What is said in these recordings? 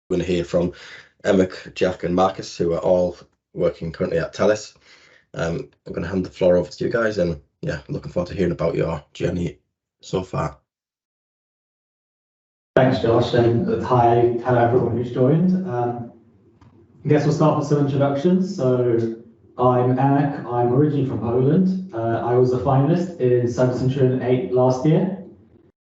going to hear from Emmek, Jack and Marcus, who are all working currently at Thales. I'm going to hand the floor over to you guys, and yeah, looking forward to hearing about your journey so far. Thanks, Josh, and hi, hello everyone who's joined. I guess we'll start with some introductions. So I'm Emmek, I'm originally from Poland. I was a finalist in Cyber Centurion 8 last year.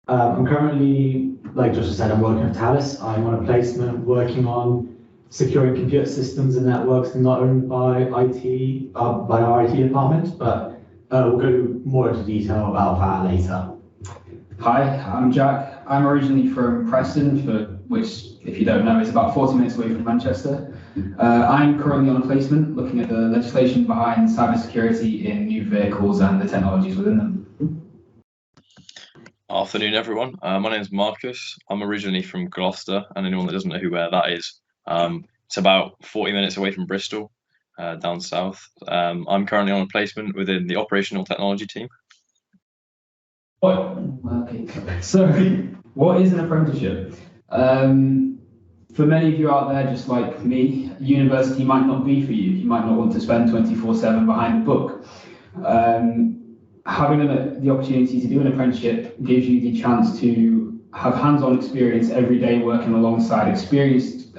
I'm currently, like Josh said, I'm working at Thales. I'm on a placement working on securing computer systems and networks not owned by IT, by our IT department, but we'll go more into detail about that later. Hi, I'm Jack. I'm originally from Preston, which, if you don't know, is about 40 minutes away from Manchester. I'm currently on a placement looking at the legislation behind cybersecurity in new vehicles and the technologies within them. Afternoon, everyone. My name is Marcus. I'm originally from Gloucester, and anyone that doesn't know where that is, it's about 40 minutes away from Bristol, down south. I'm currently on a placement within the operational technology team. Okay. So, what is an apprenticeship? For many of you out there, just like me, university might not be for you. You might not want to spend 24/7 behind a book. Having the opportunity to do an apprenticeship gives you the chance to have hands-on experience every day working alongside experienced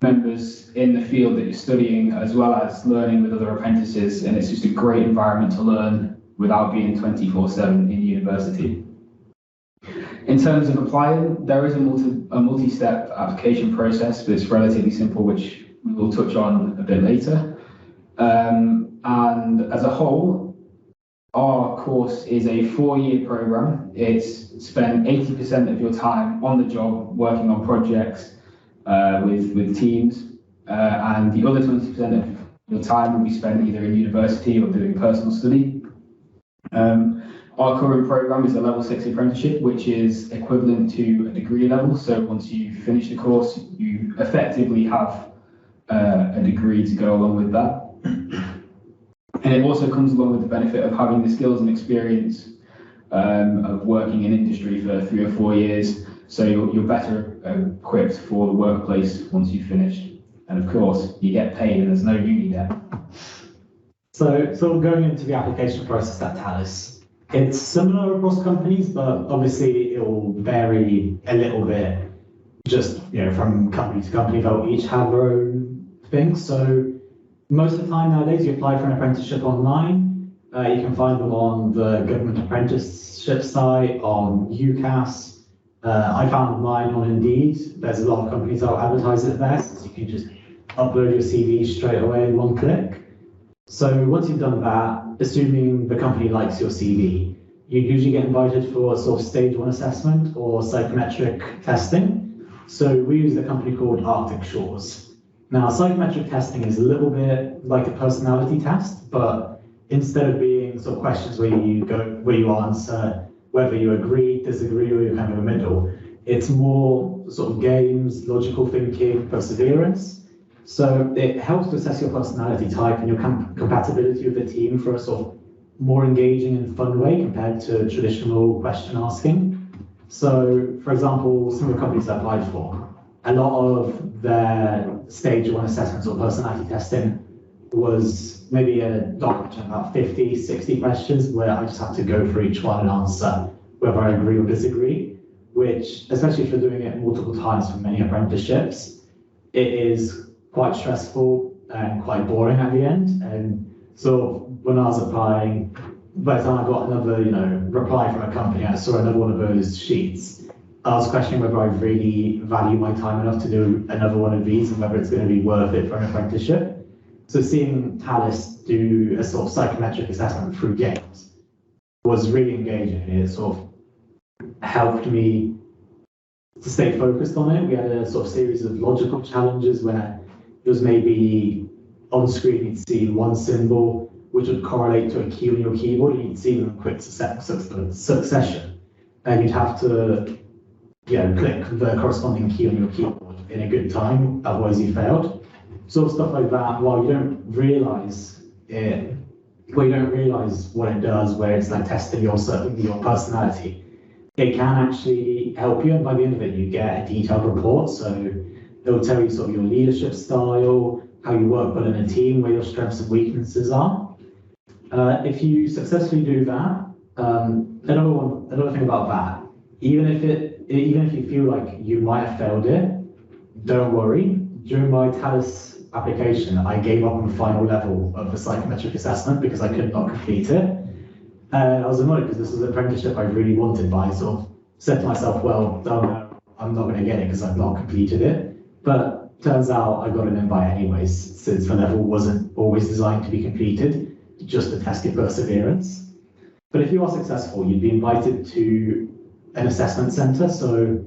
members in the field that you're studying, as well as learning with other apprentices, and it's just a great environment to learn without being 24/7 in university. In terms of applying, there is a multi-step application process, but it's relatively simple, which we will touch on a bit later. And as a whole, our course is a 4-year program. It's spend 80% of your time on the job working on projects with teams, and the other 20% of your time will be spent either in university or doing personal study. Our current program is a level 6 apprenticeship, which is equivalent to a degree level. So once you finish the course, you effectively have a degree to go along with that. And it also comes along with the benefit of having the skills and experience of working in industry for 3 or 4 years. So you're better equipped for the workplace once you've finished. And of course, you get paid and there's no uni debt. So going into the application process at Thales, it's similar across companies, but obviously it will vary a little bit just from company to company. They'll each have their own things. So most of the time nowadays, you apply for an apprenticeship online. You can find them on the government apprenticeship site, on UCAS. I found mine on Indeed. There's a lot of companies that will advertise it there, so you can just upload your CV straight away in one click. So once you've done that, assuming the company likes your CV, you usually get invited for a sort of stage 1 assessment or psychometric testing. So we use a company called Arctic Shores. Now, psychometric testing is a little bit like a personality test, but instead of being sort of questions where you answer whether you agree, disagree, or you're kind of in the middle, it's more sort of games, logical thinking, perseverance. So it helps to assess your personality type and your compatibility with the team for a sort of more engaging and fun way compared to traditional question asking. So, for example, some of the companies I applied for, a lot of their stage 1 assessments or personality testing was maybe a document of about 50, 60 questions where I just had to go through each one and answer whether I agree or disagree, which, especially if you're doing it multiple times for many apprenticeships, it is quite stressful and quite boring at the end. And so when I was applying, by the time I got another, reply from a company, I saw another one of those sheets. I was questioning whether I really value my time enough to do another one of these and whether it's going to be worth it for an apprenticeship. So seeing Thales do a sort of psychometric assessment through games was really engaging. It sort of helped me to stay focused on it. We had a sort of series of logical challenges where it was maybe on screen you'd see one symbol which would correlate to a key on your keyboard, and you'd see them in quick succession. And you'd have to click the corresponding key on your keyboard in a good time, otherwise you failed. Sort of stuff like that, while you don't realise what it does, where it's like testing your personality, it can actually help you, and by the end of it, you get a detailed report. So it'll tell you sort of your leadership style, how you work well in a team, where your strengths and weaknesses are. If you successfully do that, another thing about that, even if you feel like you might have failed it, don't worry. During my Thales application, I gave up on the final level of the psychometric assessment because I could not complete it. And I was annoyed because this was an apprenticeship I really wanted, but I sort of said to myself, well, no, I'm not going to get it because I've not completed it. But turns out I got an invite anyways, since the level wasn't always designed to be completed, just to test your perseverance. But if you are successful, you'd be invited to an assessment center. So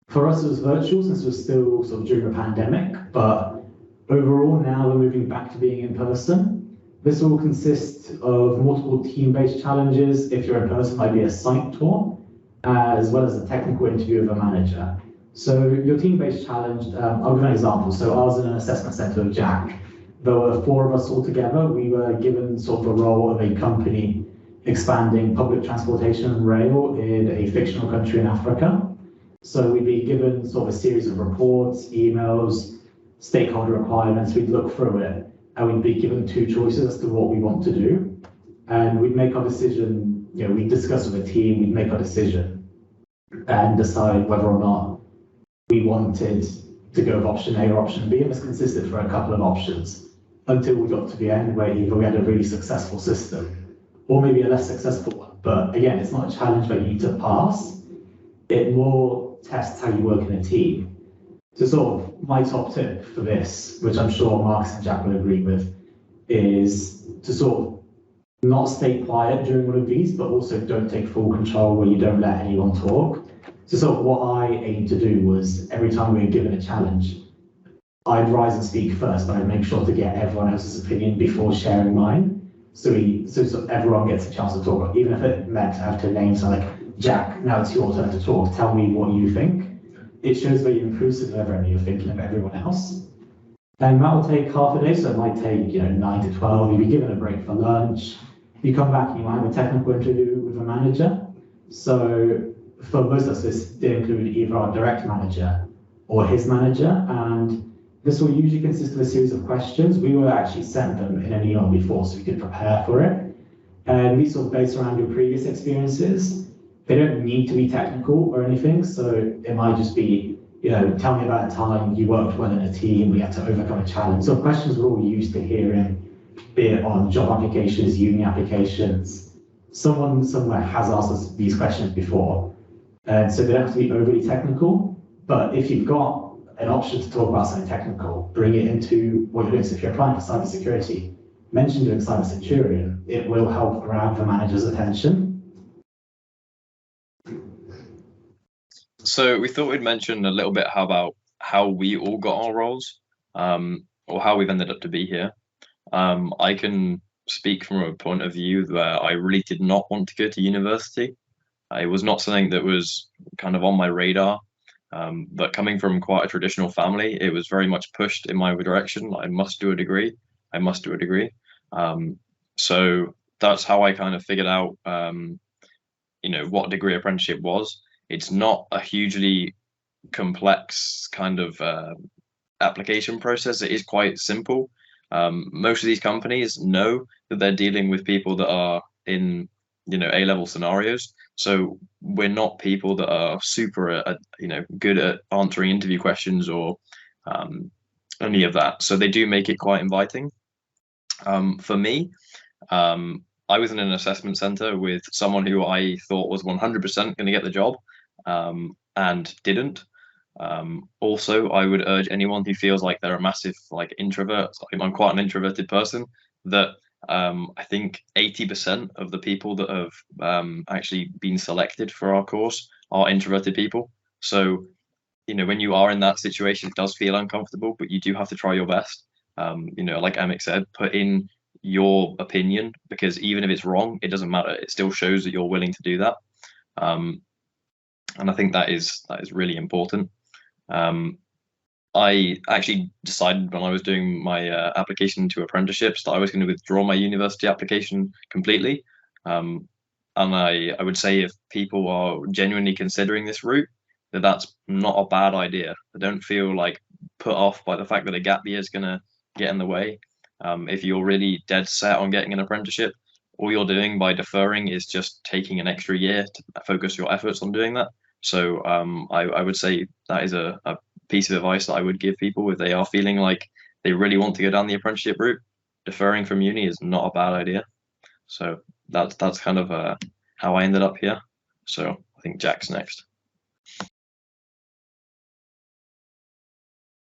for us, it was virtual since it was still sort of during the pandemic, but overall now we're moving back to being in person. This will consist of multiple team-based challenges. If you're in person, it might be a site tour, as well as a technical interview with a manager. So your team-based challenge, I'll give an example. So I was in an assessment center with Jack. There were 4 of us all together. We were given sort of a role of a company expanding public transportation and rail in a fictional country in Africa. So we'd be given sort of a series of reports, emails, stakeholder requirements. We'd look through it, and we'd be given 2 choices as to what we want to do. And we'd make our decision, we'd discuss with a team, we'd make our decision and decide whether or not we wanted to go with option A or option B. And this consisted for a couple of options until we got to the end where either we had a really successful system or maybe a less successful one. But again, it's not a challenge that you need to pass. It more tests how you work in a team. So sort of my top tip for this, which I'm sure Marcus and Jack will agree with, is to sort of not stay quiet during one of these, but also don't take full control where you don't let anyone talk. So sort of what I aimed to do was every time we were given a challenge, I'd rise and speak first, but I'd make sure to get everyone else's opinion before sharing mine. So everyone gets a chance to talk, even if it meant I have to name something like, Jack, now it's your turn to talk. Tell me what you think. It shows that you're inclusive of everyone, you're thinking of everyone else. And that will take half a day, so it might take 9 to 12. You'll be given a break for lunch. You come back and you might have a technical interview with a manager. So for most of us, this did include either our direct manager or his manager. And this will usually consist of a series of questions. We will actually send them in an email before so we could prepare for it. And these sort of based around your previous experiences. They don't need to be technical or anything. So it might just be, tell me about a time you worked well in a team, we had to overcome a challenge. So questions we're all used to hearing, be it on job applications, uni applications. Someone somewhere has asked us these questions before. And so they don't have to be overly technical. But if you've got an option to talk about something technical, bring it into what you're doing. So if you're applying for cybersecurity, mention doing cyber centurion. It will help grab the manager's attention. So we thought we'd mention a little bit about how we all got our roles, or how we've ended up to be here. I can speak from a point of view where I really did not want to go to university. It was not something that was kind of on my radar. But coming from quite a traditional family, it was very much pushed in my direction. I must do a degree. I must do a degree. So that's how I kind of figured out, what degree apprenticeship was. It's not a hugely complex kind of application process. It is quite simple. Most of these companies know that they're dealing with people that are in, A-level scenarios. So we're not people that are super, good at answering interview questions or any of that. So they do make it quite inviting. For me, I was in an assessment center with someone who I thought was 100% going to get the job, and didn't. Also, I would urge anyone who feels like they're a massive introvert. I'm quite an introverted person. That I think 80% of the people that have actually been selected for our course are introverted people. So, when you are in that situation, it does feel uncomfortable, but you do have to try your best. Like Emmett said, put in your opinion, because even if it's wrong, it doesn't matter. It still shows that you're willing to do that. And I think that is really important. I actually decided when I was doing my application to apprenticeships that I was going to withdraw my university application completely. And I would say if people are genuinely considering this route, that's not a bad idea. I don't feel like put off by the fact that a gap year is going to get in the way. If you're really dead set on getting an apprenticeship, all you're doing by deferring is just taking an extra year to focus your efforts on doing that. So I would say that is a piece of advice that I would give people if they are feeling like they really want to go down the apprenticeship route. Deferring from uni is not a bad idea. So that's kind of how I ended up here. So I think Jack's next.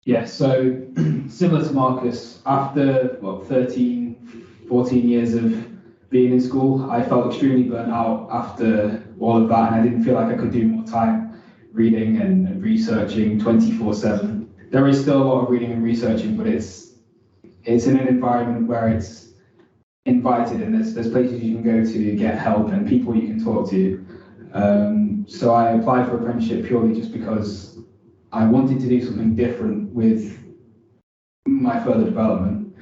Yeah, so similar to Marcus, after 13, 14 years of being in school, I felt extremely burnt out after all of that, and I didn't feel like I could do more time reading and researching 24/7. There is still a lot of reading and researching, but it's in an environment where it's invited, and there's places you can go to get help and people you can talk to. So I applied for apprenticeship purely just because I wanted to do something different with my further development.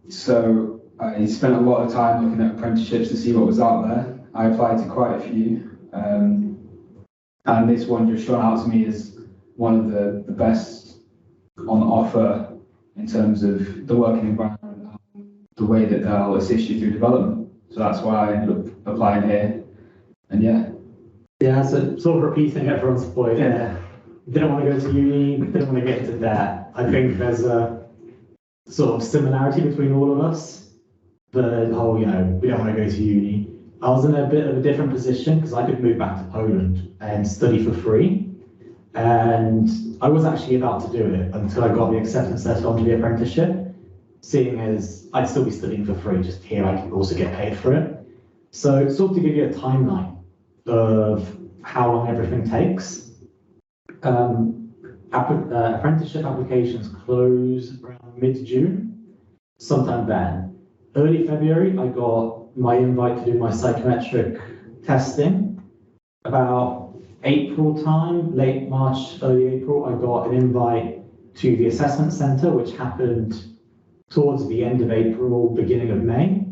So I spent a lot of time looking at apprenticeships to see what was out there. I applied to quite a few, and this one just shone out to me as one of the best on offer in terms of the working environment, the way that they'll assist you through development. So that's why I ended up applying here. And yeah, so sort of repeating everyone's point. Yeah. Didn't want to go to uni, didn't want to get into debt. I think there's a sort of similarity between all of us. The whole, we don't want to go to uni. I was in a bit of a different position because I could move back to Poland and study for free. And I was actually about to do it until I got the acceptance letter onto the apprenticeship, seeing as I'd still be studying for free, just here I could also get paid for it. So sort of to give you a timeline of how long everything takes. Apprenticeship applications close around mid-June, sometime then. Early February, I got my invite to do my psychometric testing. About April time, late March, early April, I got an invite to the assessment centre, which happened towards the end of April, beginning of May.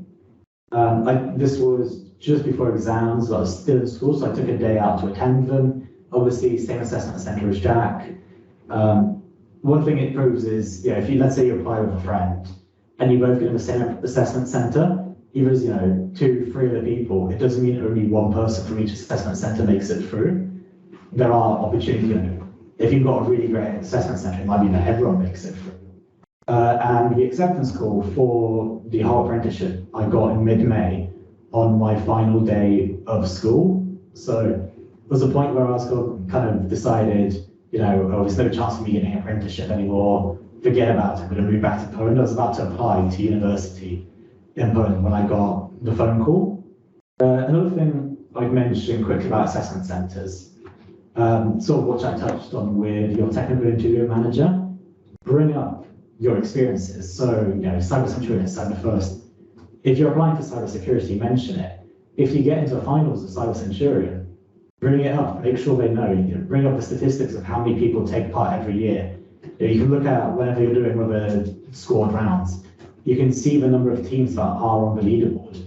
This was just before exams. I was still in school, so I took a day out to attend them. Obviously, same assessment centre as Jack. One thing it proves is, let's say you apply with a friend and you both get in the same assessment centre, even as 2, 3 other people, it doesn't mean only one person from each assessment centre makes it through. There are opportunities. If you've got a really great assessment centre, it might mean that everyone makes it through. And the acceptance call for the whole apprenticeship I got in mid-May on my final day of school. So it was a point where I was kind of decided, there's no chance of me getting an apprenticeship anymore. Forget about it. I'm going to move back to Poland. I was about to apply to university in Poland when I got the phone call. Another thing I'd mention quickly about assessment centres, sort of what I touched on with your technical interview manager, bring up your experiences. So, cyber security, cyber first. If you're applying for cyber security, mention it. If you get into the finals of cyber centurion, bring it up. Make sure they know. Bring up the statistics of how many people take part every year. You can look at whenever you're doing one of the scored rounds. You can see the number of teams that are on the leaderboard.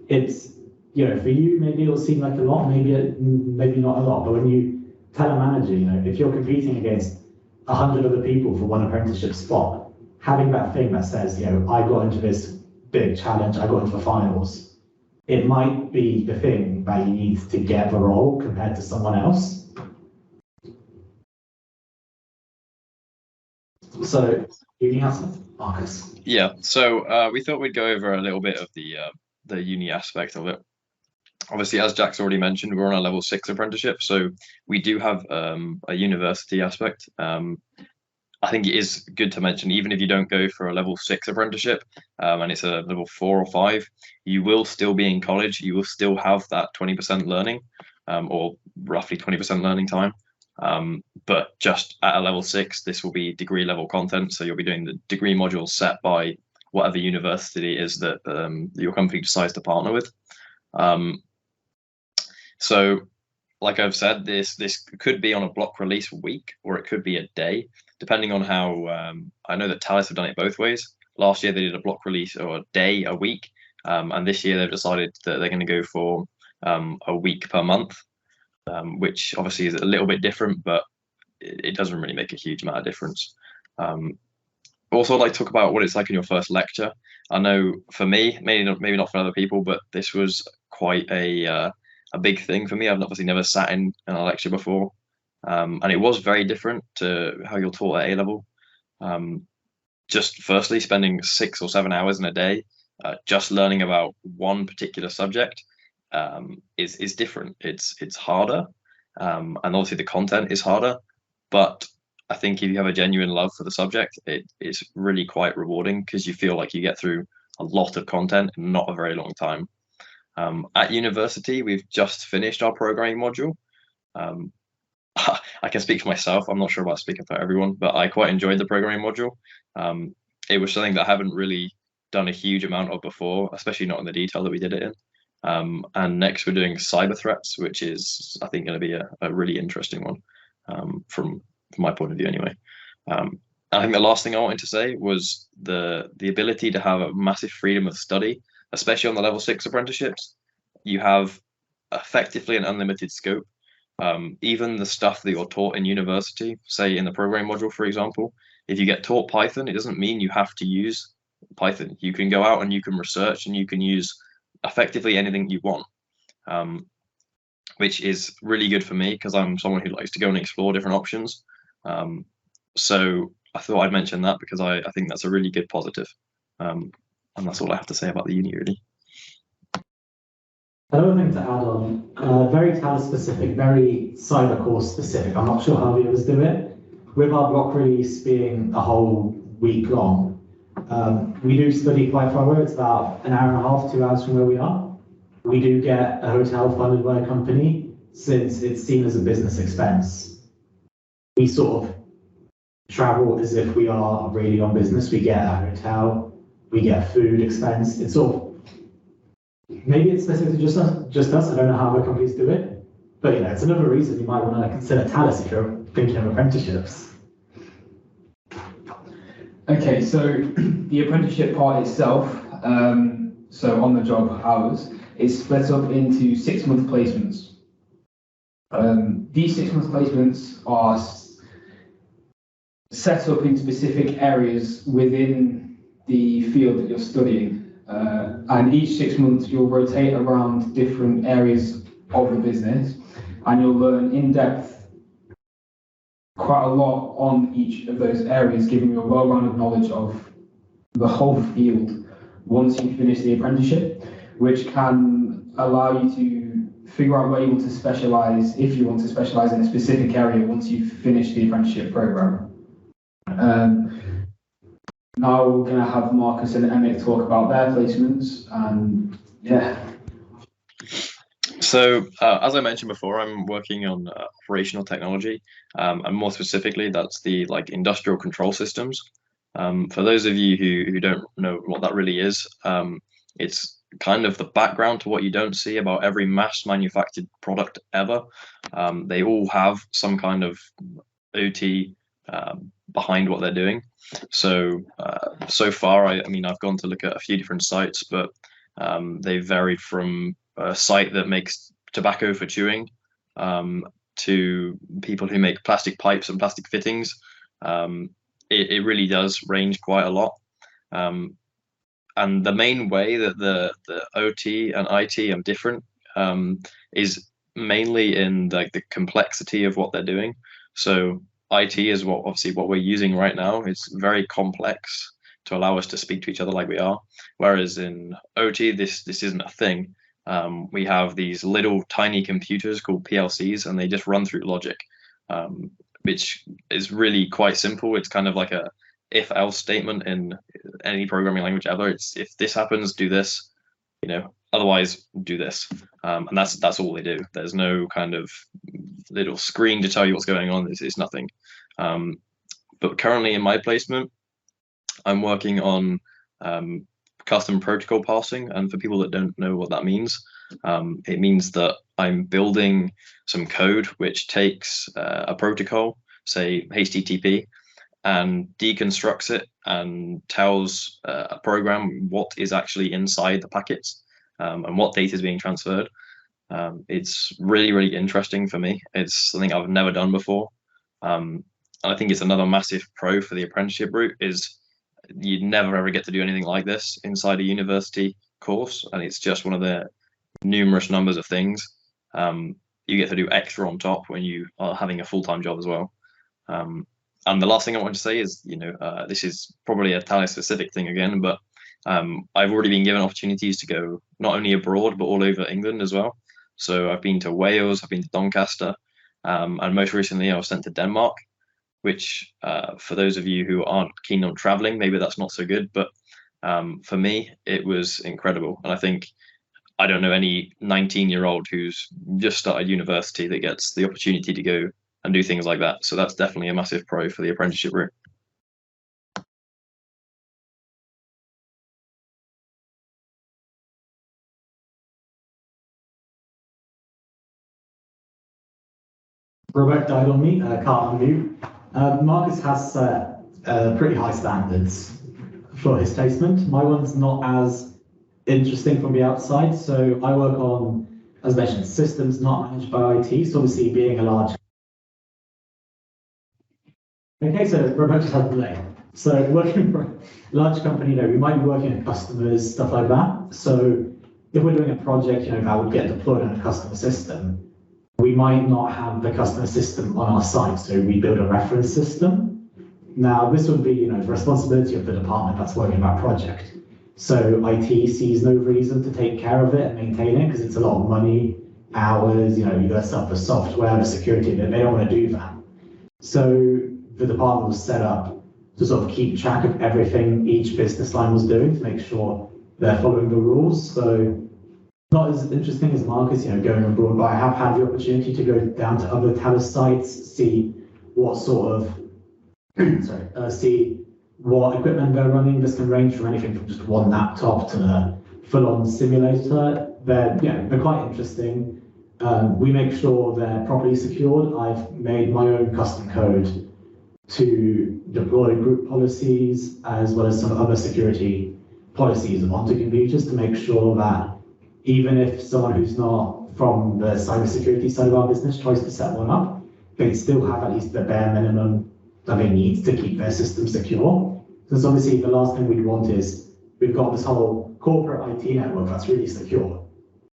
It's, for you, maybe it'll seem like a lot, maybe not a lot, but when you tell a manager, if you're competing against 100 other people for one apprenticeship spot, having that thing that says, I got into this big challenge, I got into the finals, it might be the thing that you need to get the role compared to someone else. So, uni aspect, Marcus. Yeah, so we thought we'd go over a little bit of the uni aspect of it. Obviously, as Jack's already mentioned, we're on a level 6 apprenticeship, so we do have a university aspect. I think it is good to mention, even if you don't go for a level 6 apprenticeship and it's a level 4 or 5, you will still be in college. You will still have that 20% learning or roughly 20% learning time. But just at a level 6, this will be degree level content. So you'll be doing the degree modules set by whatever university it is that your company decides to partner with. So like I've said, this could be on a block release week, or it could be a day, depending on how. I know that Thales have done it both ways. Last year they did a block release or a day a week, And this year they've decided that they're going to go for a week per month, which obviously is a little bit different, but it doesn't really make a huge amount of difference. Also, I'd like to talk about what it's like in your first lecture. I know for me, maybe not for other people, but this was quite a big thing for me. I've obviously never sat in a lecture before, and it was very different to how you're taught at A level. Just firstly, spending 6 or 7 hours in a day just learning about one particular subject is different. It's harder, and obviously the content is harder. But I think if you have a genuine love for the subject, it's really quite rewarding because you feel like you get through a lot of content in not a very long time. At university, we've just finished our programming module. I can speak for myself. I'm not sure about speaking for everyone, but I quite enjoyed the programming module. It was something that I haven't really done a huge amount of before, especially not in the detail that we did it in. And next we're doing cyber threats, which is, I think, going to be a really interesting one from my point of view anyway. I think the last thing I wanted to say was the ability to have a massive freedom of study, especially on the level 6 apprenticeships. You have effectively an unlimited scope. Even the stuff that you're taught in university, say in the programming module, for example, if you get taught Python, it doesn't mean you have to use Python. You can go out and you can research and you can use effectively anything you want, which is really good for me because I'm someone who likes to go and explore different options. So I thought I'd mention that because I think that's a really good positive. And that's all I have to say about the uni, really. Another thing to add on, very Thales specific, very cyber course specific. I'm not sure how the others do it. With our block release being a whole week long, we do study quite far away. It's about an hour and a half, 2 hours from where we are. We do get a hotel funded by a company since it's seen as a business expense. We sort of travel as if we are really on business. We get a hotel, we get food expense. It's sort of, maybe it's specific to just us. I don't know how other companies do it, but it's another reason you might want to consider Thales if you're thinking of apprenticeships. Okay, so the apprenticeship part itself, so on the job hours, is split up into 6-month placements. These 6-month placements are set up in specific areas within the field that you're studying. And each 6 months you'll rotate around different areas of the business and you'll learn in depth quite a lot on each of those areas, giving you a well-rounded knowledge of the whole field once you finish the apprenticeship, which can allow you to figure out where you want to specialise, if you want to specialise in a specific area once you've finished the apprenticeship programme. Now we're going to have Marcus and Emmett talk about their placements, and yeah. So as I mentioned before, I'm working on operational technology, and more specifically, that's the industrial control systems. For those of you who don't know what that really is, it's kind of the background to what you don't see about every mass manufactured product ever. They all have some kind of OT behind what they're doing. So so far, I mean, I've gone to look at a few different sites, but they vary from a site that makes tobacco for chewing to people who make plastic pipes and plastic fittings. It really does range quite a lot. And the main way that the OT and IT are different is mainly in the complexity of what they're doing. So IT is obviously what we're using right now. It's very complex to allow us to speak to each other like we are. Whereas in OT, this isn't a thing. We have these little tiny computers called PLCs, and they just run through logic, which is really quite simple. It's kind of like a if-else statement in any programming language ever. It's if this happens, do this, otherwise do this. And that's all they do. There's no kind of little screen to tell you what's going on. It's nothing. But currently in my placement, I'm working on custom protocol parsing. And for people that don't know what that means, it means that I'm building some code which takes a protocol, say HTTP, and deconstructs it and tells a program what is actually inside the packets and what data is being transferred. It's really, really interesting for me. It's something I've never done before. And I think it's another massive pro for the apprenticeship route is you never ever get to do anything like this inside a university course. And it's just one of the numerous numbers of things you get to do extra on top when you are having a full-time job as well. And the last thing I want to say is, this is probably a Thales specific thing again, but I've already been given opportunities to go not only abroad, but all over England as well. So I've been to Wales, I've been to Doncaster, and most recently I was sent to Denmark, which for those of you who aren't keen on traveling, maybe that's not so good. But for me, it was incredible. And I think I don't know any 19-year-old who's just started university that gets the opportunity to go and do things like that. So that's definitely a massive pro for the apprenticeship route. Robert died on me, can't unmute. Marcus has pretty high standards for his placement. My one's not as interesting from the outside. So I work on, as mentioned, systems not managed by IT. So obviously being a large... Okay, so Robert just had a delay. So working for a large company, we might be working with customers, stuff like that. So if we're doing a project, that would get deployed on a customer system, we might not have the customer system on our site, so we build a reference system. Now, this would be, the responsibility of the department that's working on that project. So IT sees no reason to take care of it and maintain it because it's a lot of money, hours, you've got to set up the software, the security, they don't want to do that. So the department was set up to sort of keep track of everything each business line was doing to make sure they're following the rules. So not as interesting as Marcus, going abroad, but I have had the opportunity to go down to other Thales sites, see what sort of, see what equipment they're running. This can range from anything from just one laptop to the full-on simulator. They're quite interesting. We make sure they're properly secured. I've made my own custom code to deploy group policies as well as some other security policies onto computers to make sure that even if someone who's not from the cybersecurity side of our business tries to set one up, they still have at least the bare minimum that they need to keep their system secure. Because obviously the last thing we'd want is, we've got this whole corporate IT network that's really secure.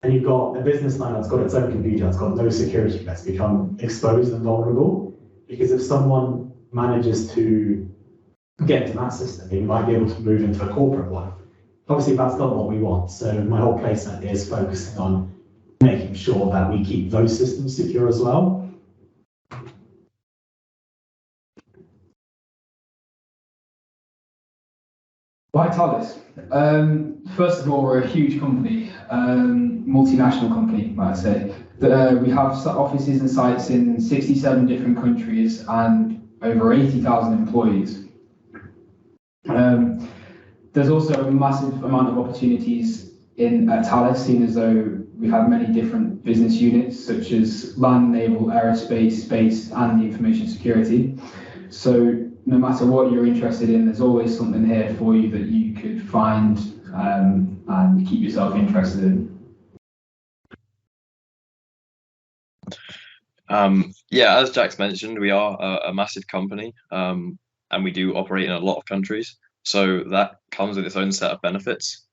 And you've got a business line that's got its own computer, that's got no security, that's become exposed and vulnerable. Because if someone manages to get into that system, they might be able to move into a corporate one. Obviously, that's not what we want. So my whole placement is focusing on making sure that we keep those systems secure as well. Why Thales? First of all, we're a huge company, multinational company, might I say. We have offices and sites in 67 different countries and over 80,000 employees. There's also a massive amount of opportunities at Thales, seeing as though we have many different business units, such as land, naval, aerospace, space, and the information security. So no matter what you're interested in, there's always something here for you that you could find and keep yourself interested in. As Jack's mentioned, we are a massive company and we do operate in a lot of countries. So that comes with its own set of benefits.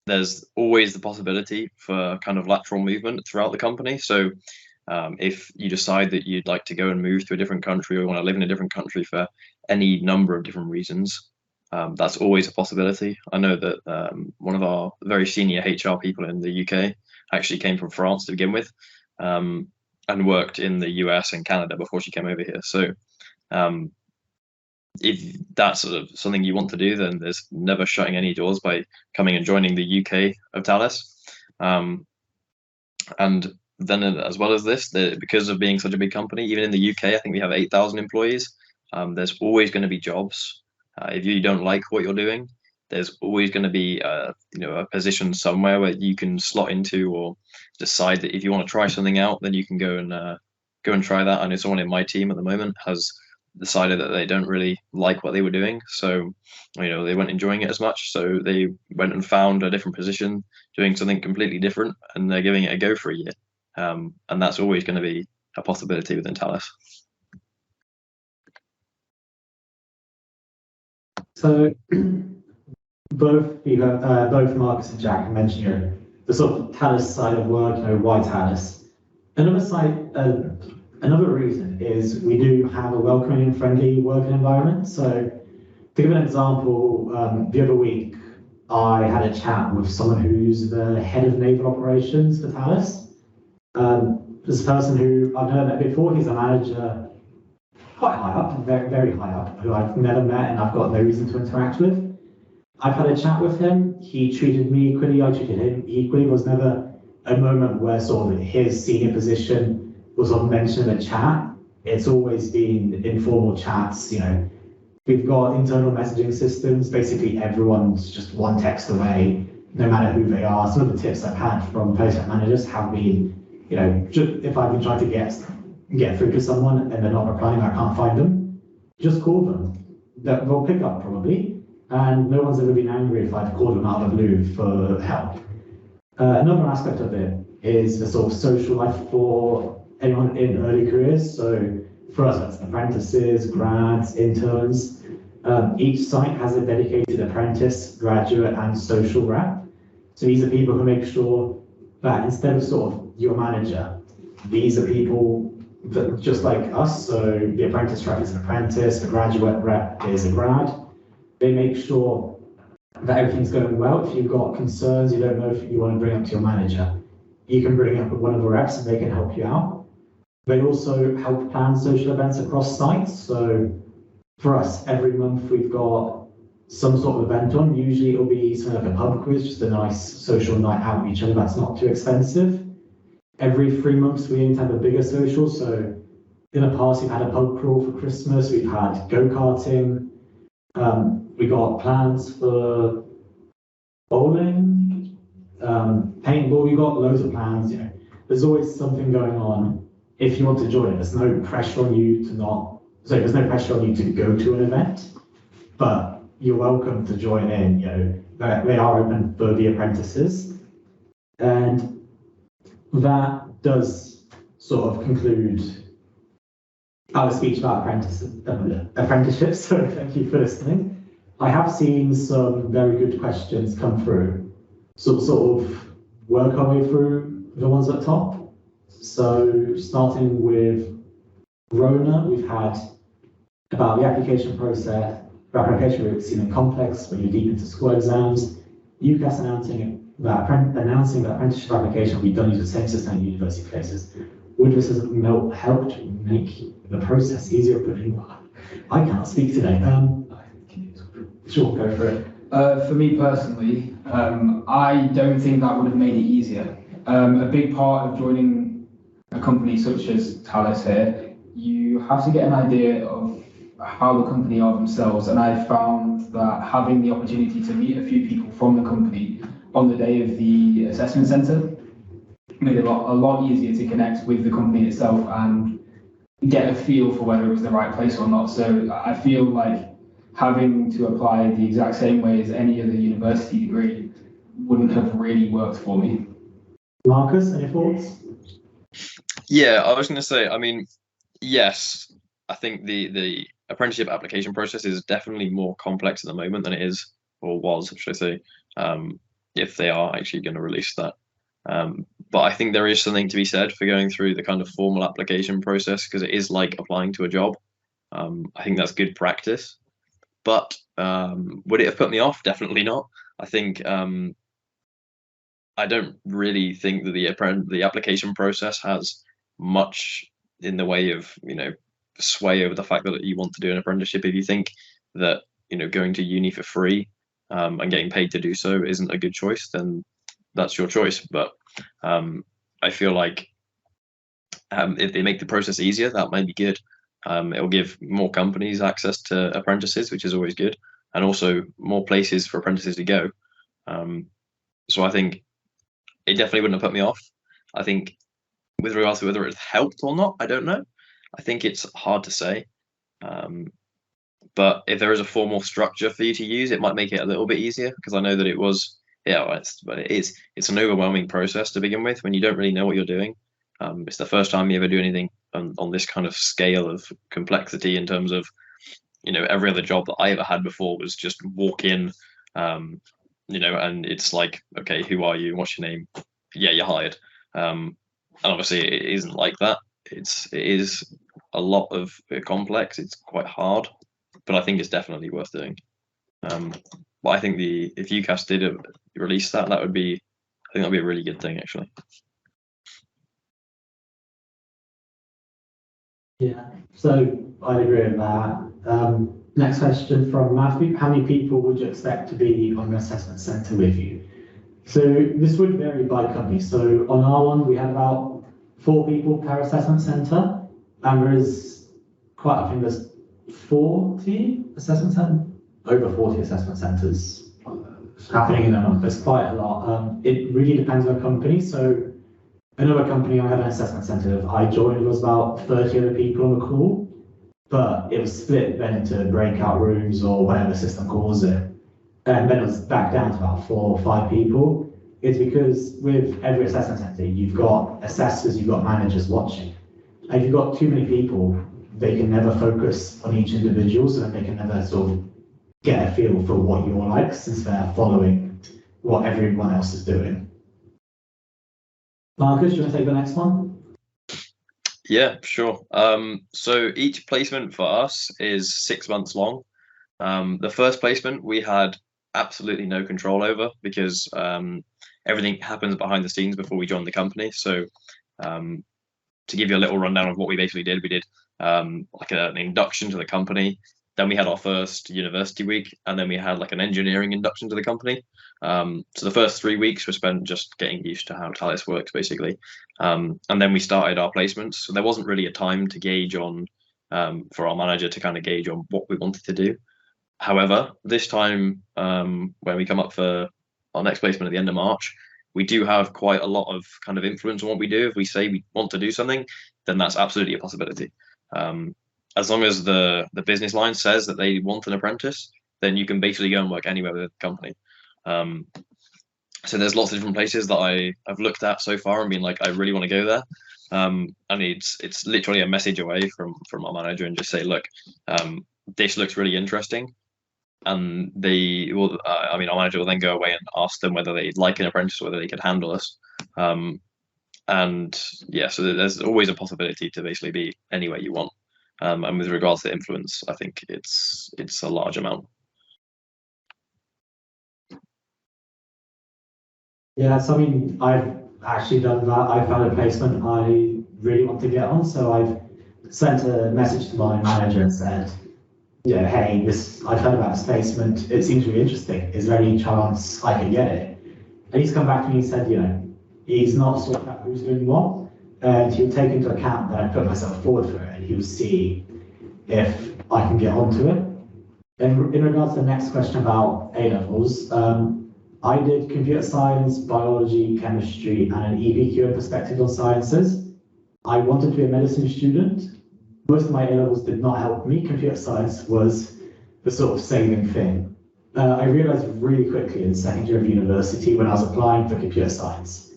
There's always the possibility for kind of lateral movement throughout the company. So if you decide that you'd like to go and move to a different country or you want to live in a different country for any number of different reasons, that's always a possibility. I know that one of our very senior HR people in the UK actually came from France to begin with and worked in the US and Canada before she came over here. So if that's sort of something you want to do, then there's never shutting any doors by coming and joining the UK of Thales. And then as well as this, because of being such a big company, even in the UK, I think we have 8,000 employees. There's always going to be jobs. If you don't like what you're doing, there's always going to be a position somewhere where you can slot into, or decide that if you want to try something out, then you can go and try that. I know someone in my team at the moment has decided that they don't really like what they were doing, so they weren't enjoying it as much. So they went and found a different position, doing something completely different, and they're giving it a go for a year. And that's always going to be a possibility within Thales. So both Marcus and Jack mentioned the sort of Thales side of work, why Thales. Another reason is we do have a welcoming and friendly working environment. So to give an example, the other week I had a chat with someone who's the head of naval operations for Thales. This person who I've never met before, he's a manager quite high up, very, very high up, who I've never met and I've got no reason to interact with. I've had a chat with him. He treated me equally. I treated him equally. There was never a moment where sort of his senior position was on mention in a chat. It's always been informal chats. We've got internal messaging systems. Basically, everyone's just one text away, no matter who they are. Some of the tips I've had from placement managers have been, just if I've been trying to get through to someone and they're not replying, I can't find them, just call them. They'll pick up probably. And no one's ever been angry if I've called them out of the blue for help. Another aspect of it is the sort of social life for anyone in early careers. So for us, that's apprentices, grads, interns. Each site has a dedicated apprentice, graduate, and social rep. So these are people who make sure that instead of sort of your manager, these are people that just like us. So the apprentice rep is an apprentice, the graduate rep is a grad. They make sure that everything's going well. If you've got concerns you don't know if you want to bring up to your manager, you can bring it up with one of the reps and they can help you out. They also help plan social events across sites. So for us, every month we've got some sort of event on. Usually it'll be something like a pub quiz, just a nice social night out with each other that's not too expensive. Every 3 months we aim to have a bigger social. So in the past we've had a pub crawl for Christmas, we've had go-karting. We got plans for bowling, paintball. We got loads of plans. There's always something going on. If you want to join, there's no pressure on you there's no pressure on you to go to an event, but you're welcome to join in. They are open for the apprentices, and that does sort of conclude our speech about apprenticeships. So thank you for listening. I have seen some very good questions come through. So sort of work our way through the ones at the top. So starting with Rona, we've had about the application process. The application route seeming complex when you're deep into school exams. UCAS announcing that apprenticeship application will be done using the same system at university places. Would this help to make the process easier? I can't speak today. Sure, go for it. For me personally, I don't think that would have made it easier. A big part of joining a company such as Thales here, you have to get an idea of how the company are themselves, and I found that having the opportunity to meet a few people from the company on the day of the assessment centre made it a lot easier to connect with the company itself and get a feel for whether it was the right place or not. So I feel like having to apply the exact same way as any other university degree wouldn't have really worked for me. Marcus, any thoughts? Yeah, I was going to say, yes, I think the apprenticeship application process is definitely more complex at the moment than it is, or was, should I say, if they are actually going to release that. But I think there is something to be said for going through the kind of formal application process, because it is like applying to a job. I think that's good practice. But would it have put me off? Definitely not. I think I don't really think that the application process has much in the way of sway over the fact that you want to do an apprenticeship. If you think that going to uni for free and getting paid to do so isn't a good choice, then that's your choice. But I feel like if they make the process easier, that might be good. It will give more companies access to apprentices, which is always good, and also more places for apprentices to go. So I think it definitely wouldn't have put me off. I think with regards to whether it's helped or not, I don't know. I think it's hard to say. But if there is a formal structure for you to use, it might make it a little bit easier, because I know that it was, yeah, well, it's an overwhelming process to begin with when you don't really know what you're doing. It's the first time you ever do anything on this kind of scale of complexity in terms of, every other job that I ever had before was just walk in, and it's like, okay, who are you? What's your name? Yeah, you're hired. And obviously it isn't like that. It is a lot of complex. It's quite hard, but I think it's definitely worth doing. But I think if UCAS did release that would be, I think that'd be a really good thing, actually. Yeah, so I agree with that. Next question from Matthew. How many people would you expect to be on the assessment centre with you? So this would vary by company. So on our one, we have about 4 people per assessment centre, and there is I think there's 40 assessment centres, over 40 assessment centres happening in a month. There's quite a lot. It really depends on the company. So another company I had an assessment centre I joined was about 30 other people on the call, but it was split then into breakout rooms or whatever the system calls it. And then it was back down to about 4 or 5 people. It's because with every assessment centre, you've got assessors, you've got managers watching. And if you've got too many people, they can never focus on each individual, so that they can never sort of get a feel for what you're like, since they're following what everyone else is doing. Marcus, do you want to take the next one? Yeah, sure. So each placement for us is 6 months long. The first placement we had absolutely no control over, because everything happens behind the scenes before we join the company. So to give you a little rundown of what we basically did, we did like an induction to the company. Then we had our first university week, and then we had like an engineering induction to the company. So the first 3 weeks were spent just getting used to how Thales works, basically. And then we started our placements. So there wasn't really a time to gauge on, for our manager to kind of gauge on what we wanted to do. However, this time, when we come up for our next placement at the end of March, we do have quite a lot of kind of influence on what we do. If we say we want to do something, then that's absolutely a possibility. As long as the business line says that they want an apprentice, then you can basically go and work anywhere with the company. So there's lots of different places that I've looked at so far and been like, I really want to go there. And it's literally a message away from our manager, and just say, look, this looks really interesting. And they will, our manager will then go away and ask them whether they'd like an apprentice, whether they could handle us. And yeah, so there's always a possibility to basically be anywhere you want. And with regards to influence, I think it's a large amount. Yeah, so I've actually done that. I found a placement I really want to get on, so I've sent a message to my manager and said, yeah, hey, I've heard about this placement. It seems really interesting. Is there any chance I can get it? And he's come back to me and said, he's not sorted out who's doing what, and he'll take into account that I put myself forward for it, and he'll see if I can get onto it. And in regards to the next question about A-levels, I did computer science, biology, chemistry, and an EPQ and perspective on sciences. I wanted to be a medicine student. Most of my A-levels did not help me. Computer science was the sort of saving thing. I realized really quickly in second year of university, when I was applying for computer science,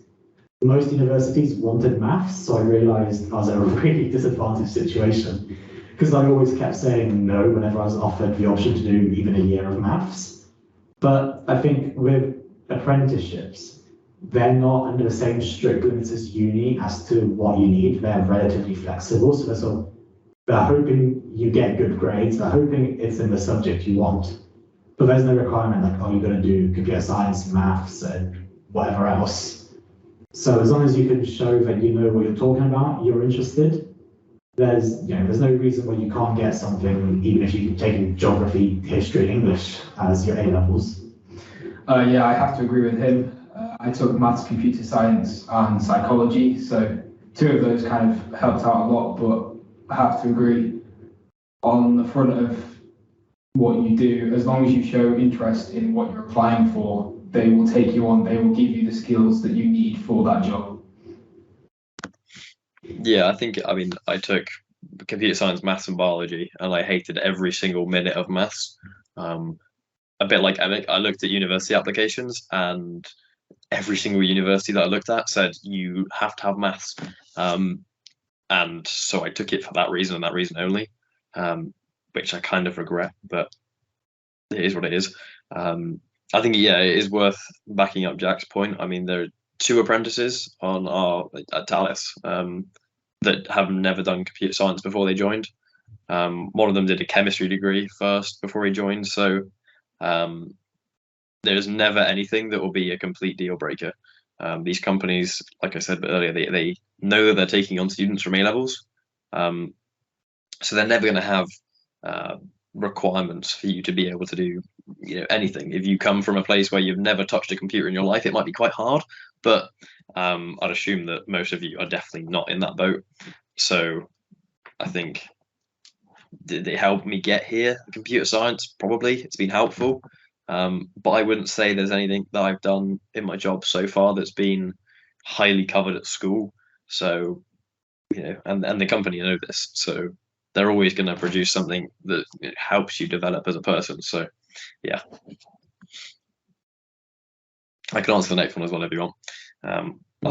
most universities wanted maths, so I realized I was in a really disadvantaged situation, because I always kept saying no whenever I was offered the option to do even a year of maths. But I think with apprenticeships, they're not under the same strict limits as uni as to what you need. They're relatively flexible, so they're hoping you get good grades, they're hoping it's in the subject you want. But there's no requirement like, oh, you're going to do computer science, maths, and whatever else. So as long as you can show that you know what you're talking about, you're interested, there's no reason why you can't get something, even if you're taking geography, history, English as your A-levels. Yeah, I have to agree with him. I took maths, computer science, and psychology, so 2 of those kind of helped out a lot, but I have to agree on the front of what you do, as long as you show interest in what you're applying for, they will take you on, they will give you the skills that you need for that job. Yeah, I took computer science, maths, and biology, and I hated every single minute of maths. A bit like Emic, I looked at university applications, and every single university that I looked at said you have to have maths. And so I took it for that reason and that reason only, which I kind of regret, but it is what it is. I think, yeah, it is worth backing up Jack's point. I mean, there are 2 apprentices on our at Thales that have never done computer science before they joined. One of them did a chemistry degree first before he joined. So there's never anything that will be a complete deal breaker. These companies, like I said earlier, they know that they're taking on students from A levels. So they're never going to have requirements for you to be able to do anything. If you come from a place where you've never touched a computer in your life, it might be quite hard, but I'd assume that most of you are definitely not in that boat. So I think, did it help me get here? Computer science, probably. It's been helpful, but I wouldn't say there's anything that I've done in my job so far that's been highly covered at school. So and the company know this, so they're always going to produce something that helps you develop as a person. So, yeah. I can answer the next one as well if you want. I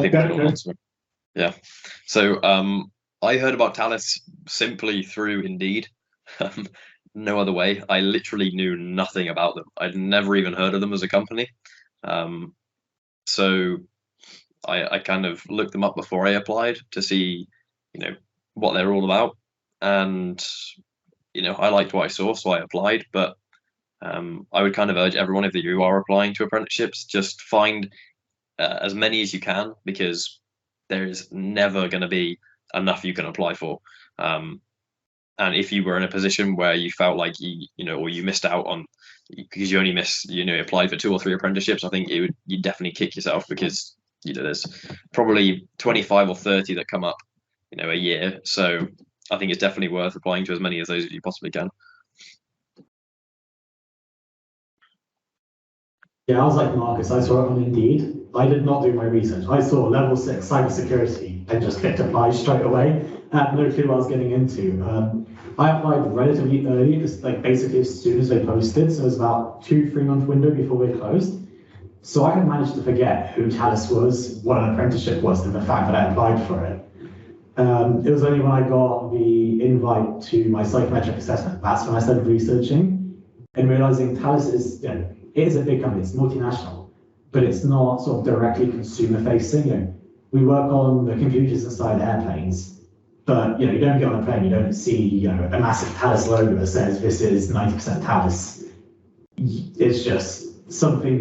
think that's an answer. Yeah. So I heard about Thales simply through Indeed. No other way. I literally knew nothing about them. I'd never even heard of them as a company. So I kind of looked them up before I applied to see, what they're all about. And, I liked what I saw, so I applied. But I would kind of urge everyone, if you are applying to apprenticeships, just find as many as you can, because there's never going to be enough you can apply for. And if you were in a position where you felt like or you missed out on, because you only applied for 2 or 3 apprenticeships, I think you'd definitely kick yourself, because there's probably 25 or 30 that come up a year. So I think it's definitely worth applying to as many of those as you possibly can. Yeah, I was like Marcus. I saw it on Indeed. I did not do my research. I saw level 6 cybersecurity and just clicked apply straight away. I had no clue what I was getting into. I applied relatively early, just basically as soon as they posted. So it was about 2-3 month window before they closed. So I had managed to forget who Thales was, what an apprenticeship was, and the fact that I applied for it. It was only when I got the invite to my psychometric assessment, that's when I started researching and realizing Thales is, it is a big company, it's multinational, but it's not sort of directly consumer facing. We work on the computers inside airplanes, but you don't get on a plane, you don't see a massive Thales logo that says this is 90% Thales. It's just something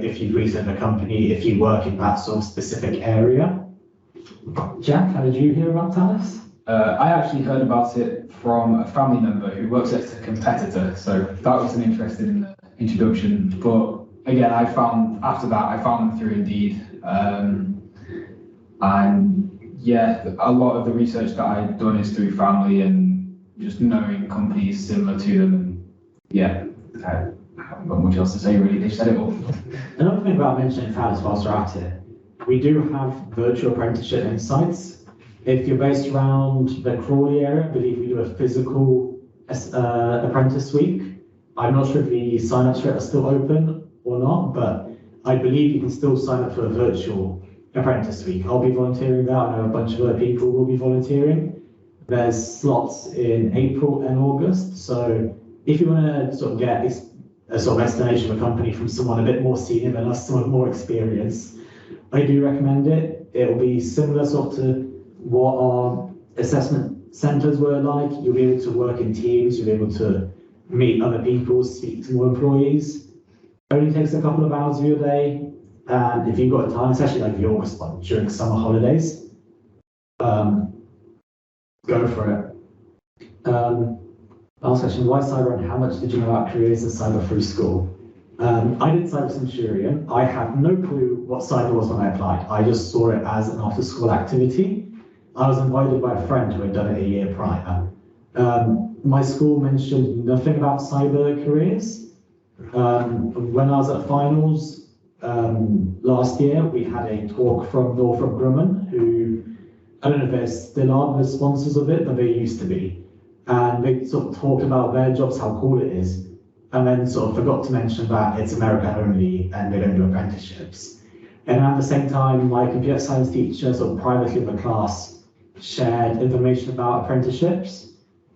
if you research a company, if you work in that sort of specific area. Jack, how did you hear about Thales? I actually heard about it from a family member who works at a competitor, so that was interested in the introduction. But again, I found them through Indeed, and yeah, a lot of the research that I've done is through family and just knowing companies similar to them. And yeah, I haven't got much else to say really. They said it all. Another thing about mentioning Thales whilst we're at it, we do have virtual apprenticeship insights. If you're based around the Crawley area, I believe we do a physical apprentice week. I'm not sure if the sign-ups for it are still open or not, but I believe you can still sign up for a virtual apprentice week. I'll be volunteering there. I know a bunch of other people will be volunteering. There's slots in April and August. So if you want to sort of get a sort of explanation of a company from someone a bit more senior than us, someone with more experience, I do recommend it. It will be similar sort to what our assessment centres were like. You'll be able to work in teams, you'll be able to meet other people, speak to more employees. It only takes a couple of hours of your day, and if you've got time, especially like the August one, during summer holidays, go for it. Last question, why cyber and how much did you know about careers in cyber through school? I did Cyber Centurion. I had no clue what cyber was when I applied. I just saw it as an after-school activity. I was invited by a friend who had done it a year prior. My school mentioned nothing about cyber careers. When I was at finals last year, we had a talk from Northrop Grumman, who I don't know if there still are the sponsors of it, but they used to be. And they sort of talked about their jobs, how cool it is, and then sort of forgot to mention that it's America only and they don't do apprenticeships. And at the same time, my computer science teacher, sort of privately in the class, shared information about apprenticeships.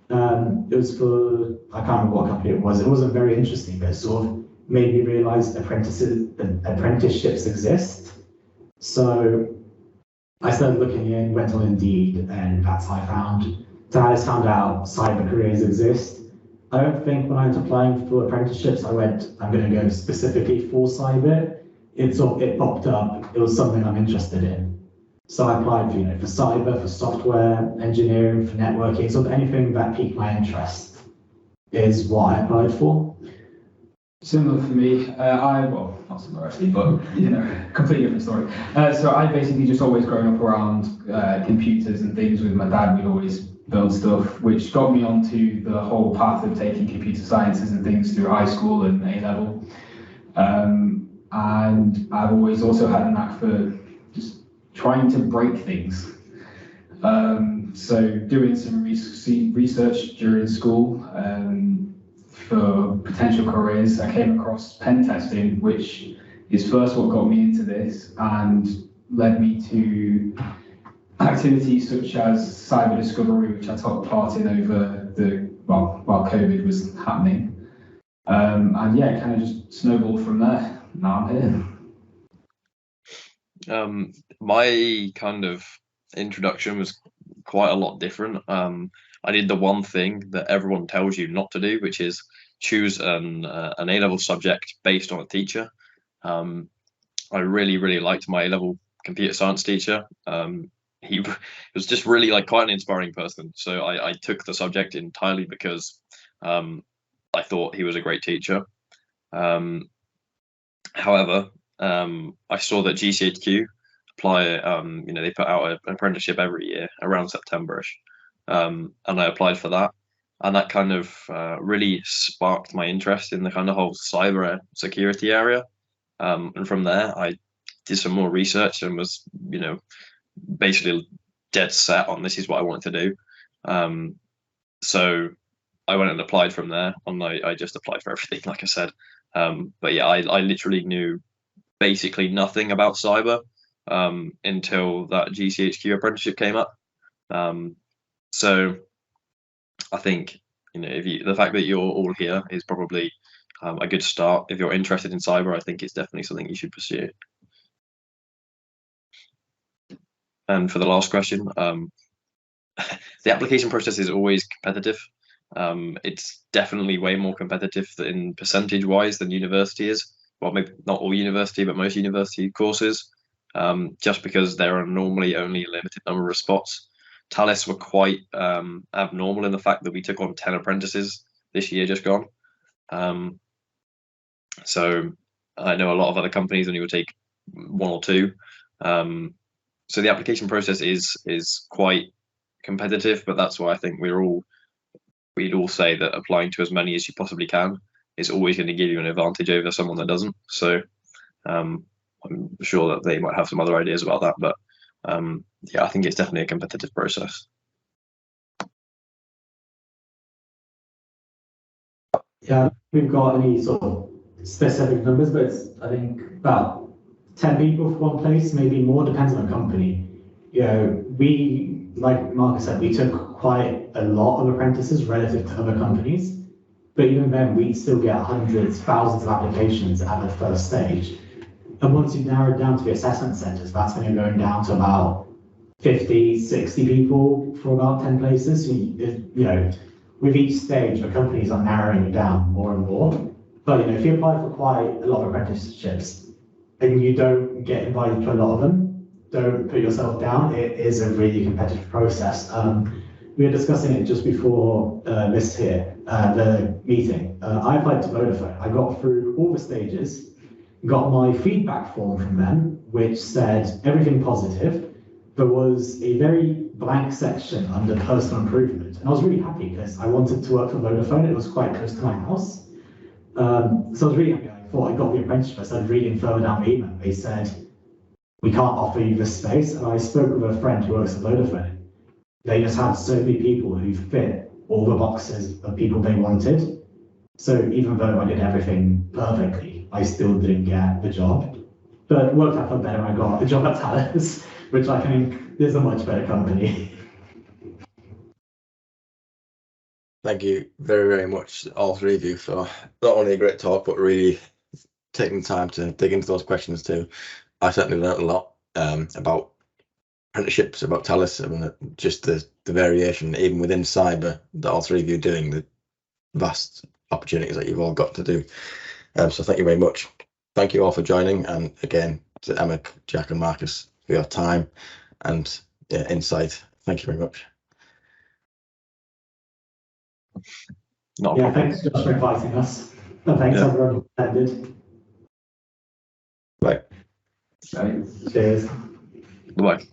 It was for, I can't remember what company it was. It wasn't very interesting, but it sort of made me realize apprenticeships exist. So I started looking in, went on Indeed, and that's how I found Thales, found out cyber careers exist. I don't think when I was applying for apprenticeships, I went, I'm going to go specifically for cyber. It popped up, it was something I'm interested in. So I applied for, for cyber, for software engineering, for networking, sort of anything that piqued my interest is what I applied for. Similar for me, well, not similar actually, but completely different story. So I basically just always grown up around computers and things with my dad. We'd always build stuff, which got me onto the whole path of taking computer sciences and things through high school and A-level. And I've always also had a knack for just trying to break things. So doing some research during school for potential careers, I came across pen testing, which is first what got me into this and led me to activities such as cyber discovery, which I took part in over while COVID was happening. And yeah, it kind of just snowballed from there. Now I'm here. My kind of introduction was quite a lot different. I did the one thing that everyone tells you not to do, which is choose an A-level subject based on a teacher. I really liked my A-level computer science teacher. He was just really quite an inspiring person. So I took the subject entirely because I thought he was a great teacher. However, I saw that GCHQ apply, they put out an apprenticeship every year around September-ish. And I applied for that. And that kind of really sparked my interest in the kind of whole cyber security area. And from there, I did some more research and was, basically dead set on this is what I wanted to do. So I went and applied from there. I just applied for everything, like I said. But yeah, I literally knew basically nothing about cyber until that GCHQ apprenticeship came up. So I think the fact that you're all here is probably a good start. If you're interested in cyber, I think it's definitely something you should pursue. And for the last question, the application process is always competitive. It's definitely way more competitive in percentage-wise than university is. Well, maybe not all university, but most university courses, just because there are normally only a limited number of spots. Thales were quite abnormal in the fact that we took on 10 apprentices this year just gone. So I know a lot of other companies only would take one or two. So the application process is quite competitive, but that's why I think we'd all say that applying to as many as you possibly can is always going to give you an advantage over someone that doesn't. So I'm sure that they might have some other ideas about that, but yeah, I think it's definitely a competitive process. Yeah, we've got any sort of specific numbers, but it's, I think, about 10 people for one place, maybe more, depends on the company. We, like Marcus said, we took quite a lot of apprentices relative to other companies, but even then, we still get hundreds, thousands of applications at the first stage. And once you narrow it down to the assessment centers, that's when you're going down to about 50, 60 people for about 10 places. With each stage, the companies are narrowing it down more and more. But if you apply for quite a lot of apprenticeships and you don't get invited to a lot of them, don't put yourself down. It is a really competitive process. We were discussing it just before this here, the meeting. I applied to Vodafone. I got through all the stages, got my feedback form from them, which said everything positive. There was a very blank section under personal improvement. And I was really happy because I wanted to work for Vodafone. It was quite close to my house. So I was really happy. I thought I got the apprenticeship. I started reading further down the email. They said, we can't offer you this space. And I spoke with a friend who works at Vodafone. They just had so many people who fit all the boxes of people they wanted. So even though I did everything perfectly, I still didn't get the job. But it worked out for better. I got a job at Thales, which I think is a much better company. Thank you very, very much, all three of you, for not only a great talk, but really taking the time to dig into those questions too. I certainly learned a lot about apprenticeships, about Thales, and just the variation, even within cyber, that all three of you are doing, the vast opportunities that you've all got to do. So thank you very much. Thank you all for joining, and again to Emmett, Jack and Marcus for your time and insight. Thank you very much. Not a Yeah, problem. thanks Josh for inviting us. And thanks everyone who attended. Bye. Right. Cheers. Bye.